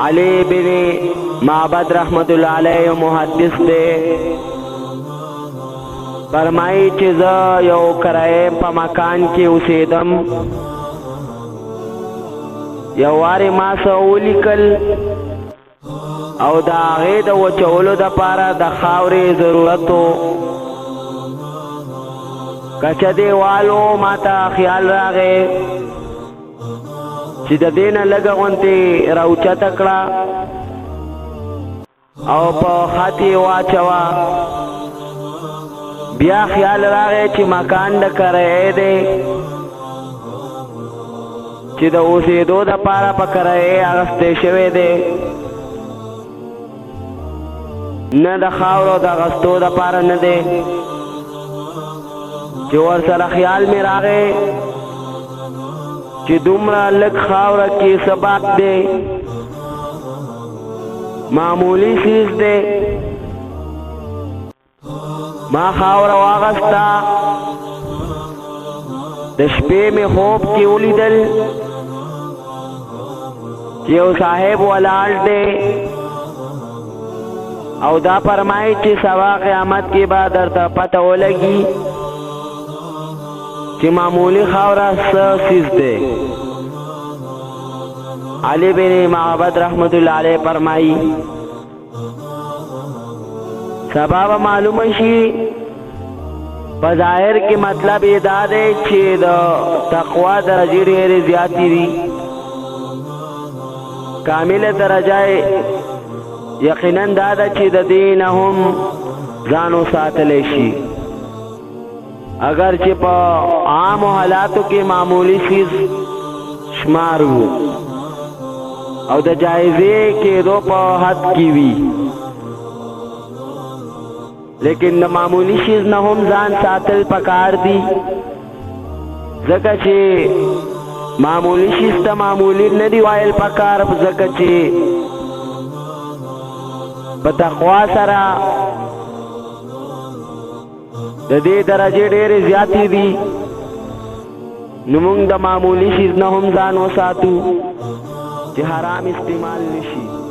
علی بن معبد رحمت اللہ علیہ محدث دے فرمائی چې زه یو کرایه په مکان کې اوسېدم یو وارې ما څه ولیکل او د هغې د وچولو دپاره د خاورې ضرورت و کچه دیوالو ما ته خیال راغی چې د دې نه لږه غوندې راوچته کړه او په خط یې واچوه بیا خیال راغی چې مکان د کرایې دی چې د اوسېدو دپاره په کرایې اخیستی شوی دی نه د خاورو د اخیستو دپاره نه دی چې ورسره خیال مې راغی چې دومره لږ خاوره کې سباق دی معمولی چیز دی ما خاوره واغستا د شپې مې خوب کې ولیدل چې یو صاحب ولاړ دی او دا فرمایي چې سبا قیامت کې به درته پته ولګي چې معمولی خاوره څه چیز دی علی بن معبد رحمت اللہ علیہ فرمائی سبب معلوم شي په ظاهر کې مطلب یې دا دی چې د تقوا درجې ډېرې زیاتې دي کامله درجه یقینا دا ده چې د دې نه هم ځان وساتلی شي اگر چې په عامو حالاتو کې معمولی چیز شمار وو او د جایزې کېدو په حد کې وي لیکن د معمولی چیز نه هم ځان ساتل پکار دي ځکه چې معمولی چیز ته معمولی نه دی وایل پکار ځکه چې په تقوا سره د دې درجې ډېرې زیاتې دي نو موږ د معمولی چیز نه هم ځان وساتو چې حرام استعمال نشي